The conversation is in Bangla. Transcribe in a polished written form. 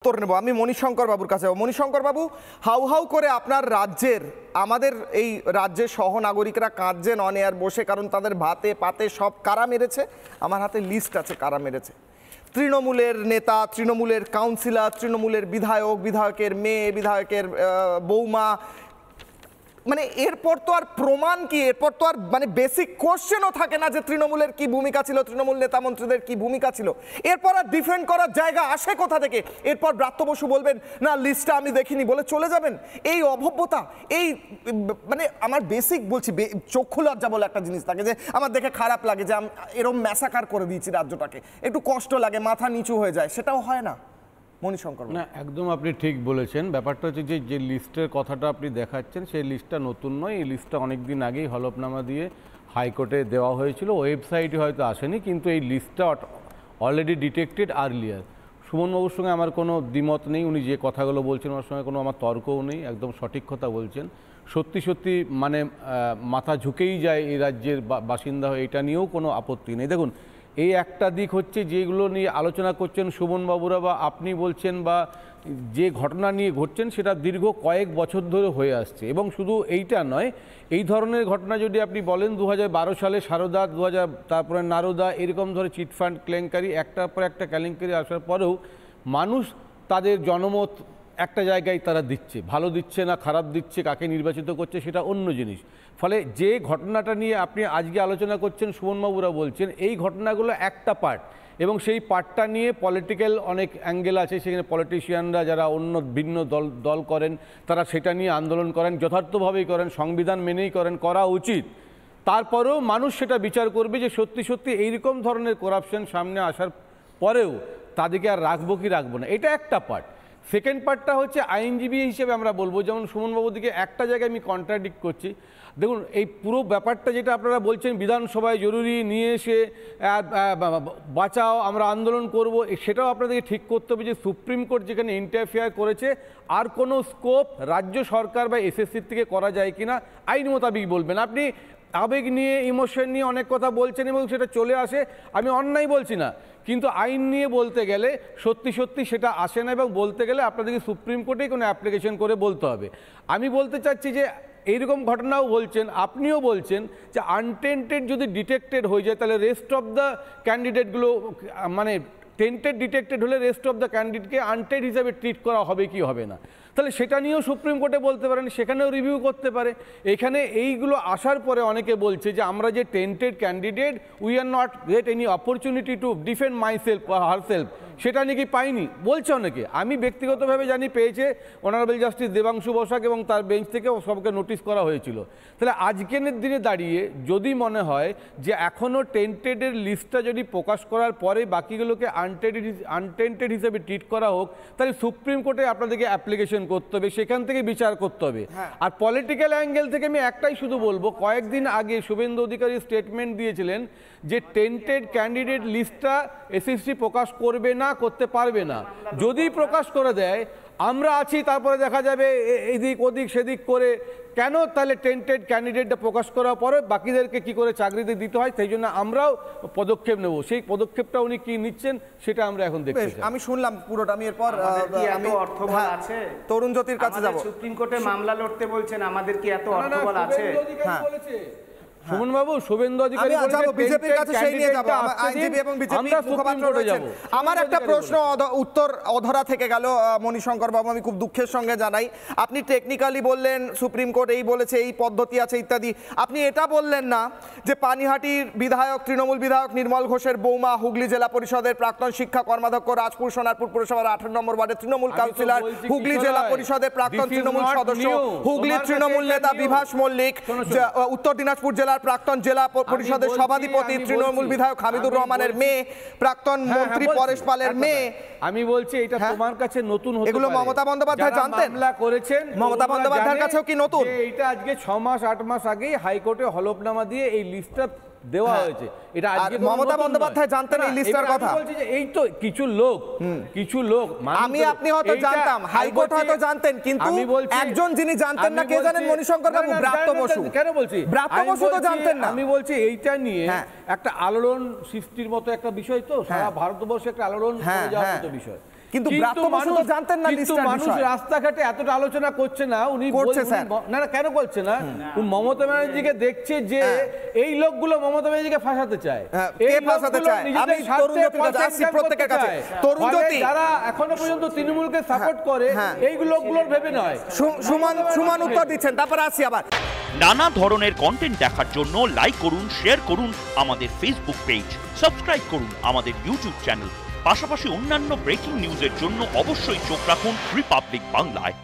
উত্তর নেব আমি মণিশঙ্কর বাবুর কাছে। মণিশঙ্কর বাবু, হাউ হাউ করে আপনার রাজ্যের আমাদের এই রাজ্যের সহনাগরিকরা কাঁদছেন অন এয়ার বসে, কারণ তাদের ভাতে পাতে সব কারা মেরেছে। আমার হাতে লিস্ট আছে কারা মেরেছে। তৃণমূলের নেতা, তৃণমূলের কাউন্সিলর, তৃণমূলের বিধায়ক, বিধায়কের মেয়ে, বিধায়কের বৌমা, মানে এরপর তো আর প্রমাণ কি, এরপর তো আর মানে বেসিক কোশ্চেনও থাকে না যে তৃণমূলের কি ভূমিকা ছিল, তৃণমূল নেতা মন্ত্রীদের কি ভূমিকা ছিল। এরপর আর ডিফেন্ড করার জায়গা আসে কোথা থেকে? এরপর ব্রাত্য বসু বলবেন না লিস্টটা আমি দেখিনি বলে চলে যাবেন। এই অভব্যতা, এই মানে আমার বেসিক বলছি চক্ষু লজ্জা বলে একটা জিনিস থাকে যে আমার দেখে খারাপ লাগে যে এরকম ম্যাসাকার করে দিয়েছি রাজ্যটাকে, একটু কষ্ট লাগে, মাথা নিচু হয়ে যায়, সেটাও হয় না। মণিশঙ্কর না, একদম আপনি ঠিক বলেছেন। ব্যাপারটা হচ্ছে যে লিস্টের কথাটা আপনি দেখাচ্ছেন সেই লিস্টটা নতুন নয়। এই লিস্টটা অনেক দিন আগেই হলফনামা দিয়ে হাইকোর্টে দেওয়া হয়েছিল, ওয়েবসাইটে হয়তো আসেনি, কিন্তু এই লিস্টটা অলরেডি ডিটেক্টেড আর্লিয়ার। সুমনবাবুর সঙ্গে আমার কোনো দ্বিমত নেই, উনি যে কথাগুলো বলছেন ওনার সঙ্গে কোনো আমার তর্কও নেই, একদম সঠিক কথা বলছেন। সত্যি সত্যি মানে মাথা ঝুঁকেই যায় এই রাজ্যের বাসিন্দা হয়ে, এটা নিয়েও কোনো আপত্তি নেই। দেখুন, এই একটা দিক হচ্ছে যেগুলো নিয়ে আলোচনা করছেন সুমনবাবুরা বা আপনি বলছেন, বা যে ঘটনা নিয়ে ঘটছেন সেটা দীর্ঘ কয়েক বছর ধরে হয়ে আসছে। এবং শুধু এইটা নয়, এই ধরনের ঘটনা যদি আপনি বলেন 2012 সালে সারদা, তারপরে নারদা, এরকম ধরে চিটফান্ড কেলেঙ্কারি, একটার পর একটা কেলেঙ্কারি আসার পরেও মানুষ তাদের জনমত একটা জায়গায় তারা দিচ্ছে, ভালো দিচ্ছে না খারাপ দিচ্ছে, কাকে নির্বাচিত করছে সেটা অন্য জিনিস। ফলে যে ঘটনাটা নিয়ে আপনি আজকে আলোচনা করছেন, সুমনবাবুরা বলছেন এই ঘটনাগুলো একটা পার্ট, এবং সেই পার্টটা নিয়ে পলিটিক্যাল অনেক অ্যাঙ্গেল আছে। সেখানে পলিটিশিয়ানরা যারা অন্য ভিন্ন দল করেন তারা সেটা নিয়ে আন্দোলন করেন, যথার্থভাবেই করেন, সংবিধান মেনেই করেন, করা উচিত। তারপরেও মানুষ সেটা বিচার করবে যে সত্যি সত্যি এইরকম ধরনের করাপশন সামনে আসার পরেও তাদেরকে আর রাখবো কি রাখবো না, এটা একটা পার্ট। সেকেন্ড পার্টটা হচ্ছে আইনজীবী হিসেবে আমরা বলবো, যেমন সুমনবাবুর দিকে একটা জায়গায় আমি কন্ট্রাডিক্ট করছি। দেখুন, এই পুরো ব্যাপারটা যেটা আপনারা বলছেন বিধানসভায় জরুরি নিয়ে এসে বাঁচাও, আমরা আন্দোলন করব, সেটাও আপনাদেরকে ঠিক করতে হবে যে সুপ্রিম কোর্ট যেখানে ইন্টারফেয়ার করেছে আর কোনো স্কোপ রাজ্য সরকার বা এসএসসির থেকে করা যায় কিনা আইন মোতাবেক বলবেন। আপনি আবেগ নিয়ে, ইমোশন নিয়ে অনেক কথা বলছেন এবং সেটা চলে আসে, আমি অন্যায় বলছি না, কিন্তু আইন নিয়ে বলতে গেলে সত্যি সত্যি সেটা আসে না, এবং বলতে গেলে আপনাদেরকে সুপ্রিম কোর্টেই কোনো অ্যাপ্লিকেশন করে বলতে হবে। আমি বলতে চাচ্ছি যে এইরকম ঘটনাও বলছেন, আপনিও বলছেন যে আনটেন্টেড যদি ডিটেক্টেড হয়ে যায় তাহলে রেস্ট অফ দ্য ক্যান্ডিডেটগুলো, মানে টেন্টেড ডিটেক্টেড হলে রেস্ট অফ দ্য ক্যান্ডিডেটকে আনটেড হিসাবে ট্রিট করা হবে কি হবে না, তাহলে সেটা নিয়েও সুপ্রিম কোর্টে বলতে পারেন, সেখানেও রিভিউ করতে পারে। এখানে এইগুলো আসার পরে অনেকে বলছে যে আমরা যে tainted candidate, we are not get any opportunity to defend myself বা হার সেলফ, সেটা নাকি পাইনি বলছে অনেকে। আমি ব্যক্তিগতভাবে জানি পেয়েছে অনারেবল জাস্টিস দেবাংশু বসাক, এবং তার বেঞ্চ থেকে সবকে নোটিশ করা হয়েছিল। তাহলে আজকের দিনে দাঁড়িয়ে যদি মনে হয় যে এখনও টেন্টেডের লিস্টটা যদি প্রকাশ করার পরে বাকিগুলোকে আনটেন্টেড হিসেবে ট্রিট করা হোক, তাহলে সুপ্রিম কোর্টে আপনাদেরকে অ্যাপ্লিকেশন করতে হবে, সেখান থেকে বিচার করতে হবে। আর পলিটিক্যাল অ্যাঙ্গেল থেকে আমি একটাই শুধু বলবো, কয়েকদিন আগে শুভেন্দু অধিকারী স্টেটমেন্ট দিয়েছিলেন যে টেন্টেড ক্যান্ডিডেট লিস্টটা এসএসসি প্রকাশ করবে না, করতে পারবে না। যদি প্রকাশ করে দেয় আমরা আছি, তারপরে দেখা যাবে এদিক ওদিক সেদিক করে, কেন তাহলে টেন্টেড ক্যান্ডিডেটটা প্রকাশ করার পরে বাকিদেরকে কি করে চাকরিতে দিতে হয়, সেই জন্য আমরাও পদক্ষেপ নেব। সেই পদক্ষেপটা উনি কি নিচ্ছেন সেটা আমরা এখন দেখতে চাই। আমি শুনলাম পুরোটা, আমি এরপর আমি অর্থবল আছে তরুণ জ্যোতির কাছে যাব। সুপ্রিম কোর্টে মামলা লড়তে বলছেন, আমাদের কি এত অর্থবল আছে? হ্যাঁ সুমনবাবু, শুভেন্দু অধিকারী বিজেপির কাছে সেই নিয়ে যাব, আইনজীবী এবং বিজেপি মুখপাত্র রয়েছেন। আমার একটা প্রশ্ন উত্তর অধরা থেকে গেল মণিশঙ্কর বাবু, আমি খুব দুঃখের সঙ্গে জানাই। আপনি টেকনিক্যালি বললেন সুপ্রিম কোর্ট এই বলেছে, এই পদ্ধতি আছে ইত্যাদি, আপনি এটা বললেন না যে পানিহাটির বিধায়ক, তৃণমূল বিধায়ক নির্মল ঘোষের বৌমা, হুগলি জেলা পরিষদের প্রাক্তন শিক্ষা কর্মাধ্যক্ষ, রাজপুর সোনারপুর পৌরসভার 18 নম্বর ওয়ার্ডের তৃণমূল কাউন্সিলর, হুগলি জেলা পরিষদের প্রাক্তন তৃণমূল সদস্য, হুগলির তৃণমূল নেতা বিভাস মল্লিক, উত্তর দিনাজপুর জেলার প্রাক্তন জেলা পরিষদের সভাধিপতি, তৃণমূল বিধায়ক হামিদুর রহমানের মেয়ে, প্রাক্তন মন্ত্রী পরেশ পালের মেয়ে। আমি বলছি এটা তোমার কাছে নতুন হতে পারে, এগুলো মমতা বন্দ্যোপাধ্যায় জানতেন, মামলা করেছেন, মমতা বন্দ্যোপাধ্যায়ের কাছেও কি নতুন? এটা আজকে 6 মাস 8 মাস আগেই হাইকোর্টে হলফনামা দিয়ে এই লিস্টটা দেওয়া হয়েছে। এটা আজকে মমতা বন্দ্যোপাধ্যায় জানতেন এই লিস্টের কথা? বলছি যে এই তো কিছু লোক আমি আপনি হয়তো জানতাম, হাইকোর্ট হয়তো জানতেন, কিন্তু একজন যিনি জানতেন না কে জানেন মণিশঙ্কর বাবু? ব্রাত্য বসু। কেন বলছি ব্রাত্য বসু তো জানতেন না। আমি বলছি এইটা নিয়ে একটা আলোড়ন সৃষ্টির মতো একটা বিষয়, তো সারা ভারতবর্ষে একটা আলোড়ন হয়ে যাওয়ার মতো বিষয়। কিন্তু ব্রাত্য বসু তো জানতেন না কিন্তু লিস্টের মানুষ বিষয়। রাস্তাঘাটে এতটা আলোচনা করছে না, উনি করছে, উনি স্যার। না না কেন করছে না, মমতা ব্যানার্জিকে দেখছে যে এই লোকগুলো মমতা ব্যানার্জিকে ফাঁসাতে চায়, কে ফাঁসাতে চায়? আমি তরুণ জ্যোতির কাছে আসছি, প্রত্যেকের কাছে। তরুণ জ্যোতি, যারা এখনো পর্যন্ত তৃণমূলকে সাপোর্ট করে এই লোকগুলোর ভেবে নয়। সুমন উত্তর দিচ্ছেন, তারপর আসি আবার। নানা ধরনের কন্টেন্ট দেখার জন্য লাইক করুন, শেয়ার করুন আমাদের ফেসবুক পেজ, সাবস্ক্রাইব করুন আমাদের ইউটিউব চ্যানেল। পাশাপাশি অন্যান্য ব্রেকিং নিউজের জন্য অবশ্যই চোখ রাখুন রিপাবলিক বাংলায়।